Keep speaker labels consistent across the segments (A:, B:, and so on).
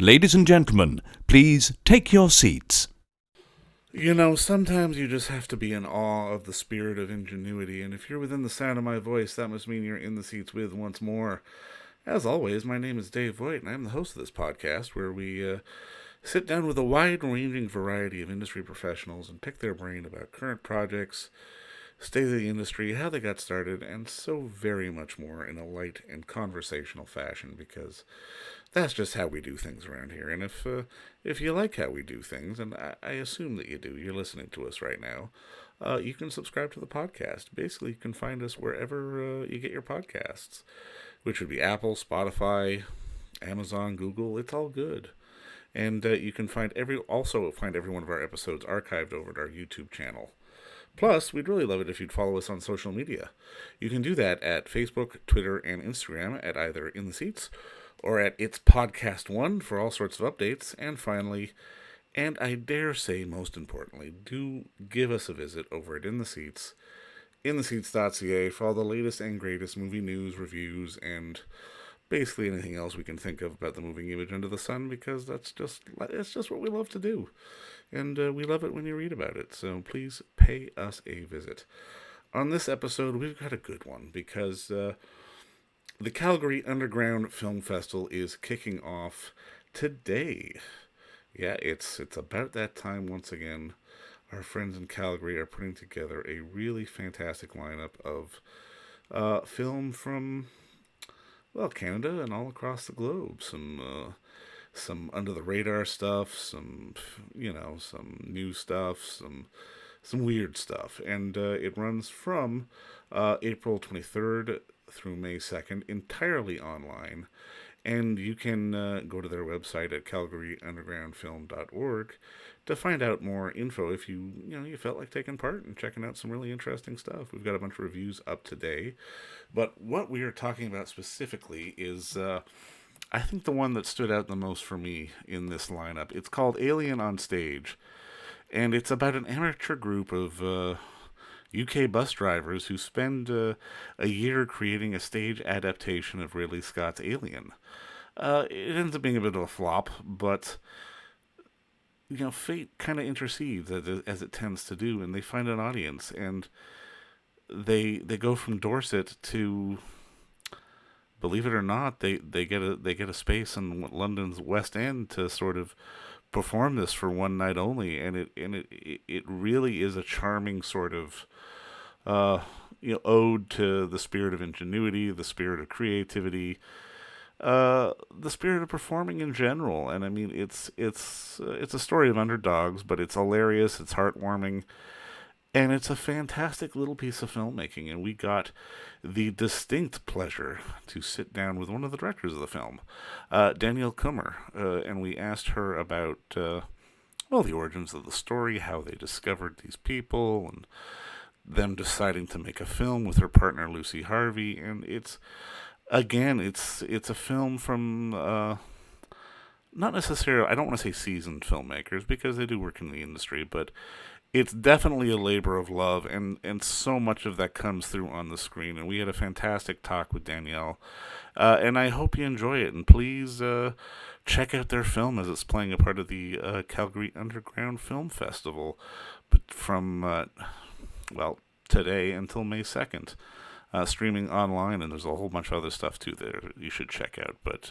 A: Ladies and gentlemen, please take your seats.
B: You know, sometimes you just have to be in awe of the spirit of ingenuity, and if you're within the sound of my voice, that must mean you're in the seats with once more. As always, my name is Dave Voigt, and I'm the host of this podcast where we sit down with a wide-ranging variety of industry professionals and pick their brain about current projects, state of the industry, how they got started, and so very much more in a light and conversational fashion because that's just how we do things around here. And if you like how we do things, and I assume that you do, you're listening to us right now, you can subscribe to the podcast. Basically, you can find us wherever you get your podcasts, which would be Apple, Spotify, Amazon, Google. It's all good. And you can find every one of our episodes archived over at our YouTube channel. Plus, we'd really love it if you'd follow us on social media. You can do that at Facebook, Twitter, and Instagram at either In the Seats or at It's Podcast One for all sorts of updates. And finally, and I dare say most importantly, do give us a visit over at In the Seats, intheseats.ca for all the latest and greatest movie news, reviews, and basically anything else we can think of about the moving image under the sun, because it's just what we love to do. And we love it when you read about it, so please pay us a visit. On this episode, we've got a good one, because the Calgary Underground Film Festival is kicking off today. Yeah, it's about that time once again. Our friends in Calgary are putting together a really fantastic lineup of film from, well, Canada and all across the globe. Some under the radar stuff, some new stuff, some weird stuff, and it runs from April 23rd through May 2nd, entirely online. And you can go to their website at calgaryundergroundfilm.org to find out more info if you felt like taking part and checking out some really interesting stuff. We've got a bunch of reviews up today. But what we are talking about specifically is, I think, the one that stood out the most for me in this lineup. It's called Alien on Stage, and it's about an amateur group of UK bus drivers who spend a year creating a stage adaptation of Ridley Scott's Alien. It ends up being a bit of a flop, but fate kind of intercedes as it tends to do, and they find an audience, and they go from Dorset to, believe it or not, they get a space in London's West End to sort of perform this for one night only, and it really is a charming sort of ode to the spirit of ingenuity, the spirit of creativity, the spirit of performing in general. And I mean, it's a story of underdogs, but it's hilarious, it's heartwarming, and it's a fantastic little piece of filmmaking. And we got the distinct pleasure to sit down with one of the directors of the film, Danielle Kummer, and we asked her about the origins of the story, how they discovered these people, and them deciding to make a film with her partner Lucy Harvey. And it's a film from not necessarily, I don't want to say seasoned filmmakers, because they do work in the industry, but it's definitely a labor of love, and so much of that comes through on the screen. And we had a fantastic talk with Danielle, and I hope you enjoy it. And please check out their film as it's playing a part of the Calgary Underground Film Festival, but from today until May 2nd. Streaming online, and there's a whole bunch of other stuff too that you should check out. But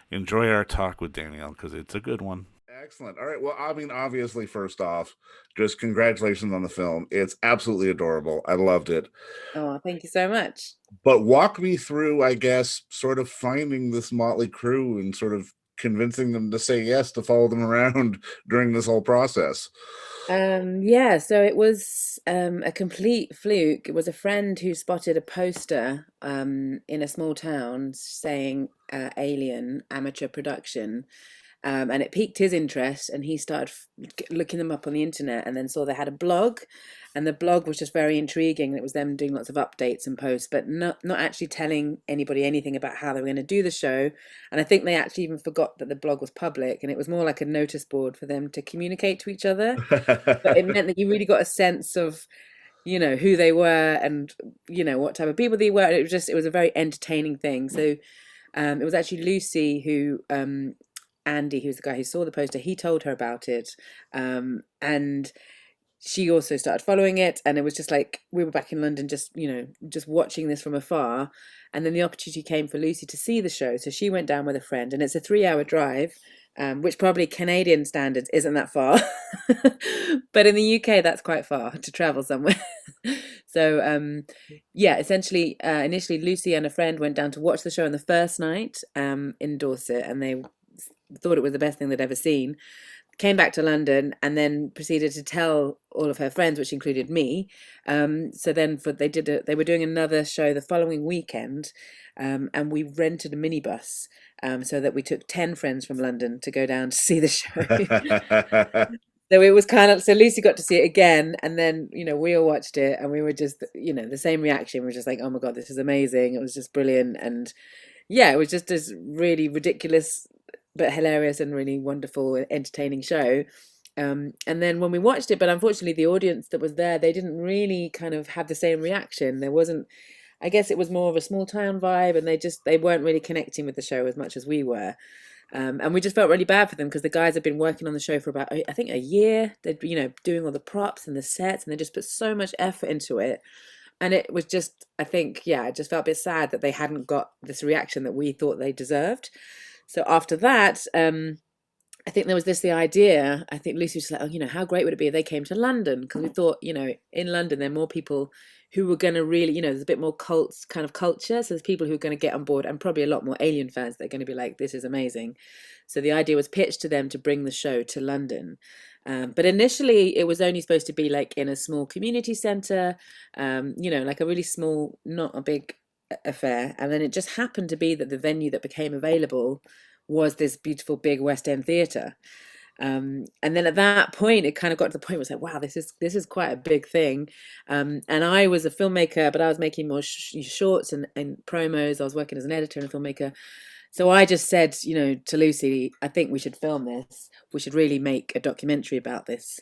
B: enjoy our talk with Danielle, because it's a good one. Excellent. All right. Well, I mean, obviously, first off, just congratulations on the film. It's absolutely adorable. I loved it.
C: Oh, thank you so much.
B: But walk me through, I guess, sort of finding this motley crew and sort of convincing them to say yes to follow them around during this whole process.
C: So it was a complete fluke. It was a friend who spotted a poster in a small town saying Alien amateur production. And it piqued his interest, and he started looking them up on the internet, and then saw they had a blog, and the blog was just very intriguing. It was them doing lots of updates and posts, but not actually telling anybody anything about how they were going to do the show. And I think they actually even forgot that the blog was public, and it was more like a notice board for them to communicate to each other. But it meant that you really got a sense of, who they were, and what type of people they were. It was a very entertaining thing. So it was actually Lucy who Andy, who's the guy who saw the poster, he told her about it. And she also started following it, and it was just like we were back in London, just just watching this from afar. And then the opportunity came for Lucy to see the show, so she went down with a friend, and it's a 3-hour drive, which probably Canadian standards isn't that far, but in the UK that's quite far to travel somewhere. So yeah, essentially, initially Lucy and a friend went down to watch the show on the first night in Dorset, and they thought it was the best thing they'd ever seen. Came back to London and then proceeded to tell all of her friends, which included me. So then they were doing another show the following weekend, and we rented a minibus, so that we took 10 friends from London to go down to see the show. So it was kind of, so Lucy got to see it again, and then we all watched it, and we were just the same reaction. We were just like, oh my God, this is amazing. It was just brilliant. And yeah, it was just this really ridiculous but hilarious and really wonderful, entertaining show. And then when we watched it, but unfortunately the audience that was there, they didn't really kind of have the same reaction. There wasn't, I guess it was more of a small town vibe, and they weren't really connecting with the show as much as we were. And we just felt really bad for them, because the guys had been working on the show for about, I think, a year. They'd doing all the props and the sets, and they just put so much effort into it. And it was just, I think, yeah, I just felt a bit sad that they hadn't got this reaction that we thought they deserved. So after that, I think there was the idea. I think Lucy was just like, oh, how great would it be if they came to London? Because we thought, in London, there are more people who were going to really, there's a bit more kind of culture. So there's people who are going to get on board, and probably a lot more Alien fans that are going to be like, this is amazing. So the idea was pitched to them to bring the show to London. But initially, it was only supposed to be like in a small community centre, like a really small, not a big affair. And then it just happened to be that the venue that became available was this beautiful big West End theatre. And then at that point, it kind of got to the point where it was like, wow, this is quite a big thing. And I was a filmmaker, but I was making more shorts and promos. I was working as an editor and a filmmaker. So I just said, to Lucy, I think we should film this. We should really make a documentary about this.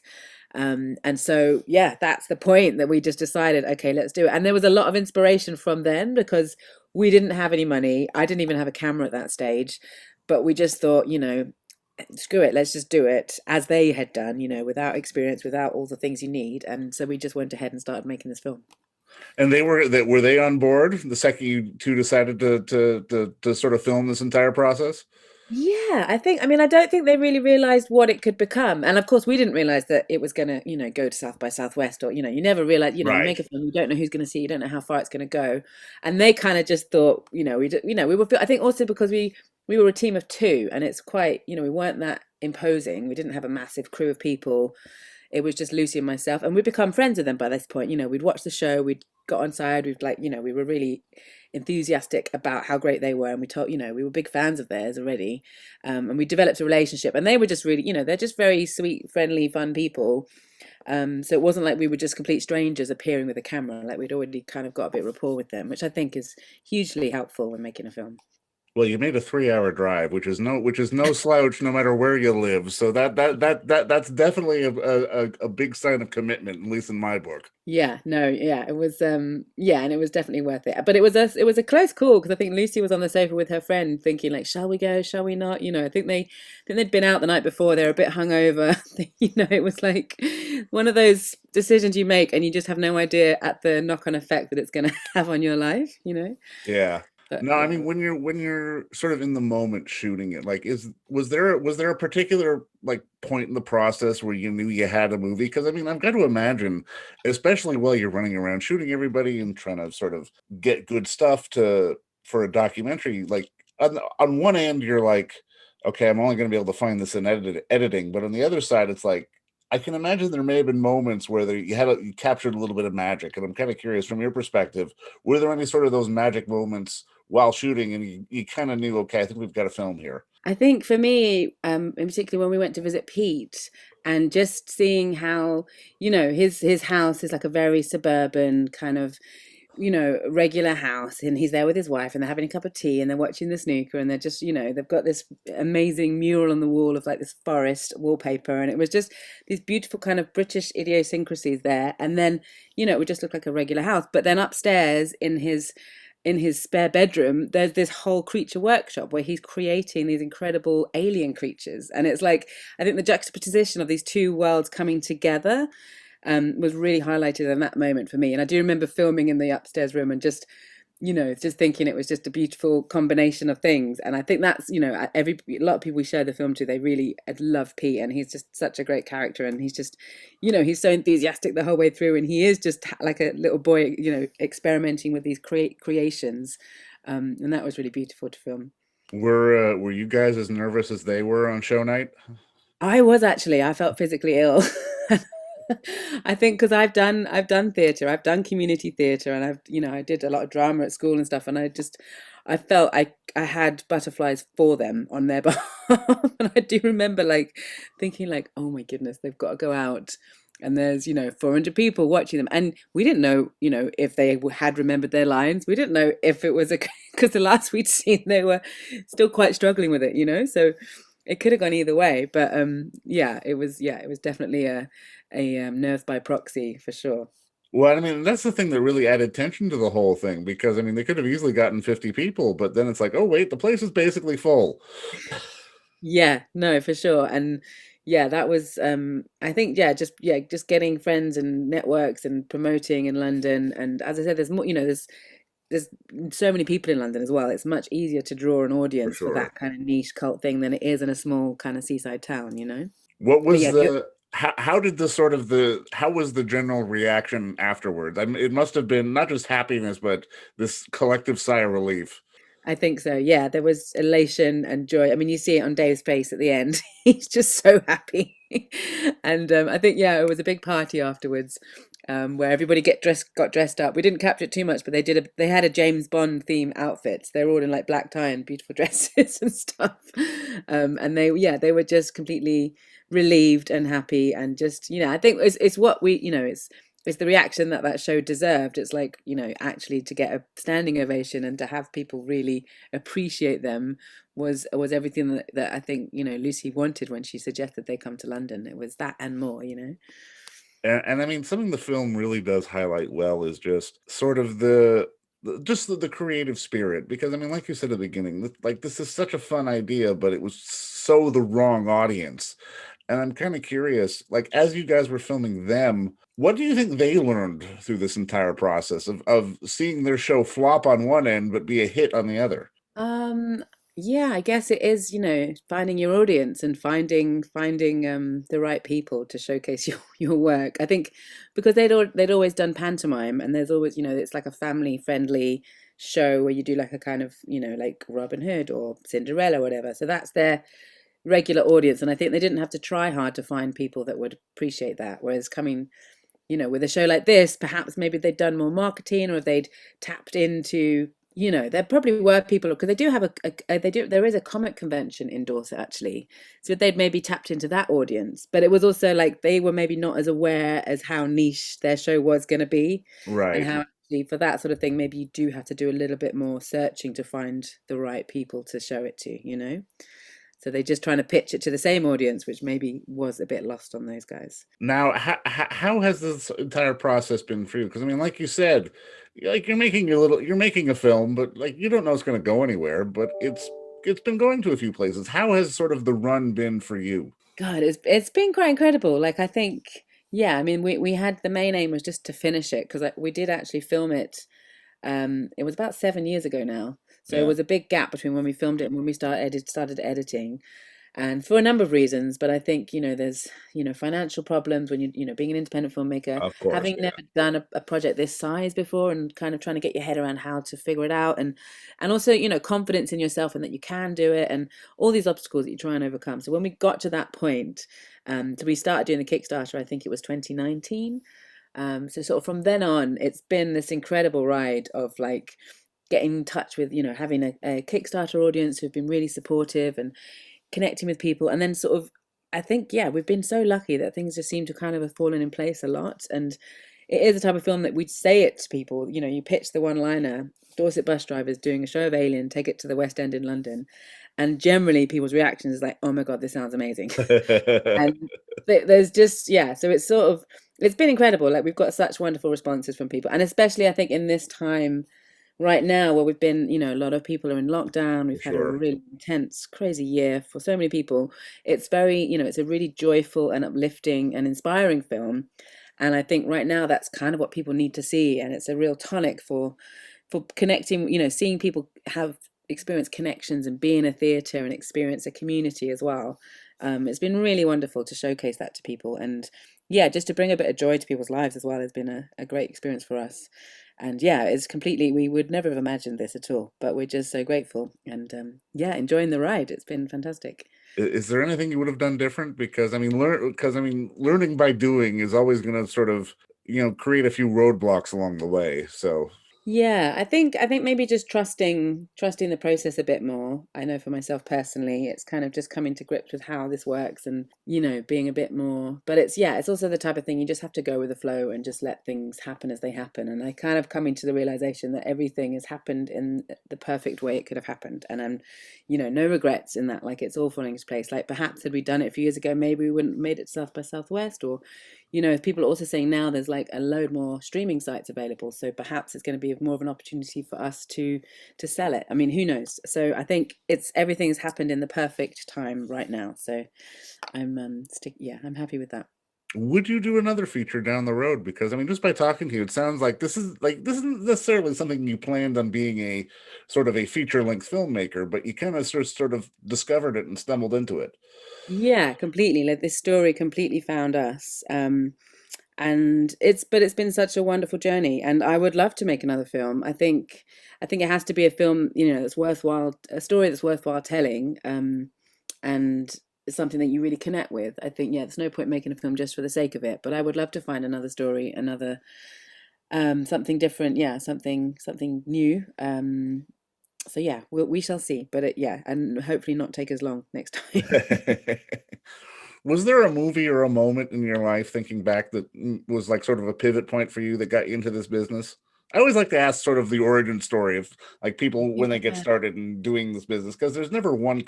C: And so, yeah, that's the point that we just decided, okay, let's do it. And there was a lot of inspiration from then, because we didn't have any money. I didn't even have a camera at that stage, but we just thought, screw it, let's just do it as they had done, without experience, without all the things you need. And so we just went ahead and started making this film.
B: And were they on board the second you two decided to sort of film this entire process?
C: Yeah, I don't think they really realized what it could become. And of course, we didn't realize that it was going to, go to South by Southwest, or, you never realize, you
B: Right.
C: make a film, you don't know who's going to see, you don't know how far it's going to go. And they kind of just thought, we were, I think also because we were a team of two, and it's quite, we weren't that imposing. We didn't have a massive crew of people. It was just Lucy and myself, and we'd become friends with them by this point. We'd watched the show, we'd got on side, we'd we were really enthusiastic about how great they were, and we told, we were big fans of theirs already, and we developed a relationship, and they were just really, they're just very sweet, friendly, fun people. So it wasn't like we were just complete strangers appearing with a camera. Like, we'd already kind of got a bit of rapport with them, which I think is hugely helpful when making a film.
B: Well, you made a 3-hour drive, which is no slouch, no matter where you live. So that's definitely a big sign of commitment, at least in my book.
C: Yeah, no, yeah, it was, yeah, and it was definitely worth it. But it was a close call, because I think Lucy was on the sofa with her friend, thinking like, shall we go? Shall we not? I think they'd been out the night before. They were a bit hungover. It was like one of those decisions you make, and you just have no idea at the knock-on effect that it's going to have on your life.
B: Yeah.
C: But,
B: No,
C: yeah.
B: I mean, when you're sort of in the moment shooting it, like, was there a particular like point in the process where you knew you had a movie? Because I mean, I've got to imagine, especially while you're running around shooting everybody and trying to sort of get good stuff for a documentary, like on one end you're like, okay, I'm only going to be able to find this in editing, but on the other side, it's like, I can imagine there may have been moments where you captured a little bit of magic, and I'm kind of curious from your perspective, were there any sort of those magic moments while shooting, and you kind of knew, okay, I think we've got a film here?
C: I think for me, in particular, when we went to visit Pete, and just seeing how, his house is like a very suburban kind of, regular house, and he's there with his wife, and they're having a cup of tea, and they're watching the snooker, and they're just, they've got this amazing mural on the wall of like this forest wallpaper, and it was just these beautiful kind of British idiosyncrasies there. And then, it would just look like a regular house, but then upstairs in his in his spare bedroom, there's this whole creature workshop where he's creating these incredible alien creatures. And it's like, I think the juxtaposition of these two worlds coming together was really highlighted in that moment for me. And I do remember filming in the upstairs room and just, just thinking it was just a beautiful combination of things. And I think that's, a lot of people we show the film to, they really love Pete, and he's just such a great character. And he's just, he's so enthusiastic the whole way through, and he is just like a little boy, experimenting with these creations. And that was really beautiful to film.
D: Were you guys as nervous as they were on show night?
C: I was actually. I felt physically ill. I think because I've done theatre, I've done community theatre, and I did a lot of drama at school and stuff, and I felt I had butterflies for them on their behalf. And I do remember like thinking like, oh my goodness, they've got to go out, and there's 400 people watching them, and we didn't know if they had remembered their lines. We didn't know if it was because the last we'd seen they were still quite struggling with it, so it could have gone either way. But it was definitely a nerves by proxy for sure.
D: Well, I mean, that's the thing that really added tension to the whole thing, because I mean, they could have easily gotten 50 people, but then it's like, oh wait, the place is basically full.
C: Yeah, no, for sure. And yeah, that was I think just getting friends and networks and promoting in London. And as I said, there's more, there's so many people in London as well. It's much easier to draw an audience for
D: sure.
C: that kind of niche cult thing than it is in a small kind of seaside town.
D: What
C: But
D: was
C: yeah,
D: how did how was the general reaction afterwards? I mean, it must have been not just happiness, but this collective sigh of relief.
C: I think so. Yeah, there was elation and joy. I mean, you see it on Dave's face at the end. He's just so happy. And I think, yeah, it was a big party afterwards, where everybody got dressed up. We didn't capture it too much, but they had a James Bond theme outfit. They were all in like black tie and beautiful dresses and stuff. And they were just completely relieved and happy, and just, I think it's what we, it's the reaction that show deserved. It's like, actually to get a standing ovation and to have people really appreciate them was everything that I think, Lucy wanted when she suggested they come to London. It was that and more.
D: And I mean, something the film really does highlight well is just sort of the creative spirit, because I mean, like you said at the beginning, like this is such a fun idea, but it was so the wrong audience. And I'm kind of curious, like, as you guys were filming them, what do you think they learned through this entire process of seeing their show flop on one end but be a hit on the other?
C: Yeah, I guess it is, finding your audience and finding the right people to showcase your work. I think because they'd always done pantomime, and there's always, it's like a family friendly show where you do like a kind of, like Robin Hood or Cinderella or whatever. So that's their regular audience, and I think they didn't have to try hard to find people that would appreciate that. Whereas coming, with a show like this, perhaps maybe they'd done more marketing, or if they'd tapped into, there probably were people, because they do have there is a comic convention in Dorset actually, so they'd maybe tapped into that audience. But it was also like they were maybe not as aware as how niche their show was going to be,
D: Right.
C: and how actually for that sort of thing maybe you do have to do a little bit more searching to find the right people to show it to. So they're just trying to pitch it to the same audience, which maybe was a bit lost on those guys.
D: Now, how has this entire process been for you? Because I mean, like you said, like you're making a film, but like you don't know it's going to go anywhere. But it's been going to a few places. How has sort of the run been for you?
C: God, it's been quite incredible. Like I think, yeah, I mean, we had the main aim was just to finish it, because we did actually film it. It was about 7 years ago now. So it was a big gap between when we filmed it and when we started editing, and for a number of reasons. But I think, there's, financial problems when being an independent filmmaker,
D: Of course,
C: having never done a project this size before, and kind of trying to get your head around how to figure it out, and also, confidence in yourself and that you can do it, and all these obstacles that you try and overcome. So when we got to that point, so we started doing the Kickstarter, I think it was 2019. So sort of from then on, it's been this incredible ride of like getting in touch with, having a Kickstarter audience who've been really supportive and connecting with people. And then sort of, I think, yeah, we've been so lucky that things just seem to kind of have fallen in place a lot. And it is the type of film that we'd say it to people, you pitch the one-liner, Dorset bus drivers doing a show of Alien, take it to the West End in London. And generally people's reactions is like, oh my God, this sounds amazing. And there's just, yeah, so it's been incredible. Like we've got such wonderful responses from people. And especially I think in this time right now where we've been, a lot of people are in lockdown.
D: For
C: We've had a
D: sure.
C: really intense, crazy year for so many people. It's very, it's a really joyful and uplifting and inspiring film. And I think right now that's kind of what people need to see. And it's a real tonic for connecting, seeing people have experience connections and be in a theatre and experience a community as well. It's been really wonderful to showcase that to people. And yeah, just to bring a bit of joy to people's lives as well has been a great experience for us. And yeah, it's completely, we would never have imagined this at all, but we're just so grateful and yeah, enjoying the ride. It's been fantastic.
D: Is there anything you would have done different? Because I mean, learning by doing is always going to sort of, create a few roadblocks along the way. So,
C: Yeah, I think maybe just trusting the process a bit more. I know for myself personally, it's kind of just coming to grips with how this works and, being a bit more, but it's yeah, it's also the type of thing you just have to go with the flow and just let things happen as they happen. And I kind of coming to the realization that everything has happened in the perfect way it could have happened. And I'm, no regrets in that. Like it's all falling into place. Like perhaps had we done it a few years ago, maybe we wouldn't have made it South by Southwest or if people are also saying now there's like a load more streaming sites available, so perhaps it's going to be more of an opportunity for us to sell it. I mean, who knows? So I think it's everything's happened in the perfect time right now. So I'm yeah, I'm happy with that.
D: would you do another feature down the road? Because I mean, just by talking to you, it sounds like this isn't necessarily something you planned on being a sort of a feature length filmmaker, but you kind of sort of discovered it and stumbled into it.
C: Yeah, completely. Like this story completely found us. And it's been such a wonderful journey and I would love to make another film. I think it has to be a film, that's worthwhile, a story that's worthwhile telling, and it's something that you really connect with. I think, yeah, there's no point making a film just for the sake of it, but I would love to find another story, another something different, yeah, something new. So yeah, we shall see, but yeah, and hopefully not take as long next time.
D: Was there a movie or a moment in your life thinking back that was like sort of a pivot point for you that got you into this business? I always like to ask sort of the origin story of like people when they get
C: Yeah.
D: started in doing this business because there's never one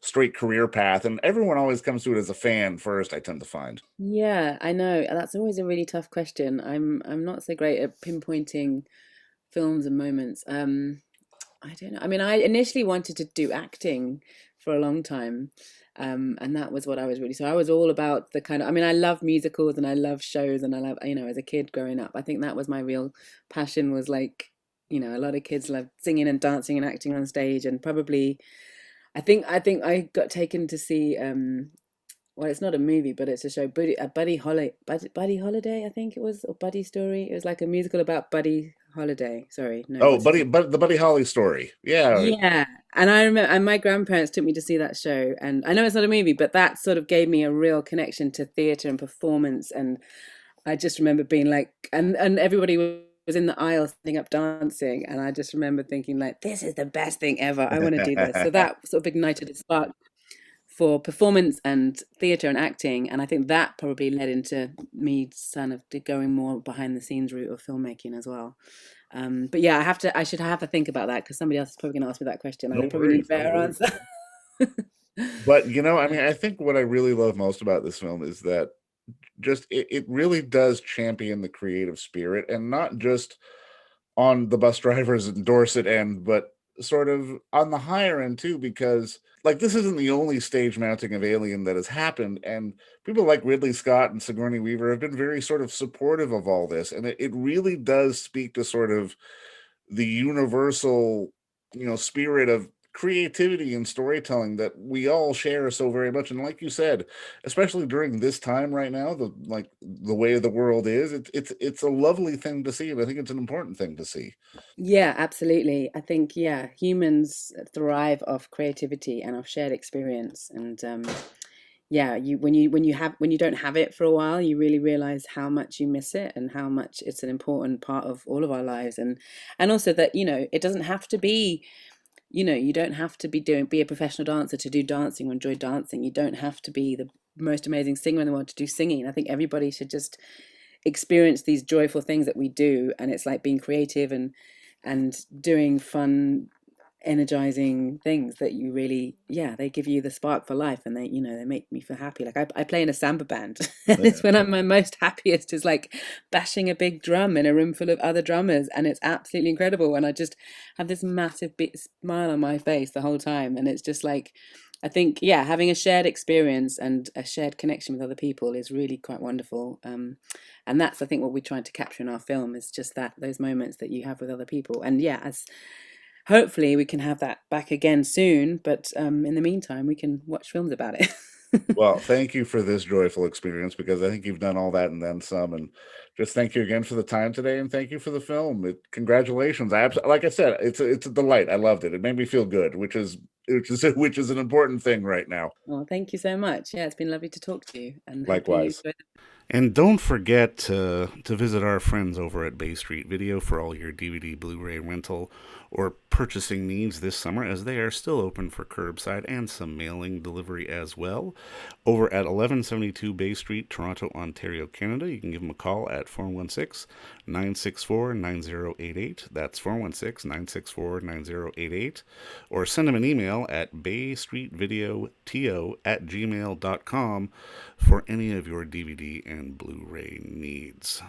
D: straight career path, and everyone always comes to it as a fan first, I tend to find.
C: Yeah, I know. That's always a really tough question. I'm not so great at pinpointing films and moments. I don't know. I mean, I initially wanted to do acting for a long time. And that was what I was really, so I was all about the kind of, I mean, I love musicals and I love shows and I love, as a kid growing up, I think that was my real passion was like, a lot of kids love singing and dancing and acting on stage and probably, I think I got taken to see, well, it's not a movie, but it's a show, Buddy Holiday, I think it was, or Buddy Story. It was like a musical about Buddy Holiday. Sorry, no,
D: Oh,
C: what's his name?
D: but the Buddy Holly story, yeah.
C: Yeah, and I remember, and my grandparents took me to see that show, and I know it's not a movie, but that sort of gave me a real connection to theatre and performance, and I just remember being like, and everybody was in the aisle standing up dancing, and I just remember thinking like, this is the best thing ever. I want to do this. So that sort of ignited a spark for performance and theatre and acting, and I think that probably led into me kind of going more behind the scenes route of filmmaking as well. But yeah, I should have a think about that because somebody else is probably going to ask me that question, and
D: No
C: I probably need a
D: worries, no
C: better
D: worries.
C: answer.
D: But I mean, I think what I really love most about this film is that just it really does champion the creative spirit, and not just on the bus drivers in Dorset end, but sort of on the higher end too, because like this isn't the only stage mounting of Alien that has happened, and people like Ridley Scott and Sigourney Weaver have been very sort of supportive of all this, and it really does speak to sort of the universal, spirit of creativity and storytelling that we all share so very much. And like you said, especially during this time right now, the way the world is, it's a lovely thing to see, and I think it's an important thing to see.
C: Yeah, absolutely. I think yeah, humans thrive off creativity and off shared experience, and yeah, when you don't have it for a while, you really realize how much you miss it and how much it's an important part of all of our lives, and also that it doesn't have to be. You don't have to be a professional dancer to do dancing or enjoy dancing. You don't have to be the most amazing singer in the world to do singing. I think everybody should just experience these joyful things that we do, and it's like being creative and doing fun energizing things that you really, yeah, they give you the spark for life, and they make me feel happy. Like I play in a samba band, and it's
D: Yeah.
C: when I'm my most happiest, is like bashing a big drum in a room full of other drummers, and it's absolutely incredible. And I just have this massive big smile on my face the whole time, and it's just like, I think, yeah, having a shared experience and a shared connection with other people is really quite wonderful. And that's, I think, what we're trying to capture in our film, is just that, those moments that you have with other people. And yeah, as hopefully we can have that back again soon, but in the meantime we can watch films about it.
D: Well, thank you for this joyful experience, because I think you've done all that and then some. And just thank you again for the time today, and thank you for the film. Congratulations! Like I said, it's a delight. I loved it. It made me feel good, which is an important thing right now.
C: Well, thank you so much. Yeah, it's been lovely to talk to you, and hope you
D: Likewise.
C: enjoy.
B: And don't forget to visit our friends over at Bay Street Video for all your DVD, Blu-ray rental, or purchasing needs this summer, as they are still open for curbside and some mailing delivery as well. Over at 1172 Bay Street, Toronto, Ontario, Canada, you can give them a call at 416-964-9088. That's 416-964-9088. Or send them an email at baystreetvideoto@gmail.com for any of your DVD and Blu-ray needs.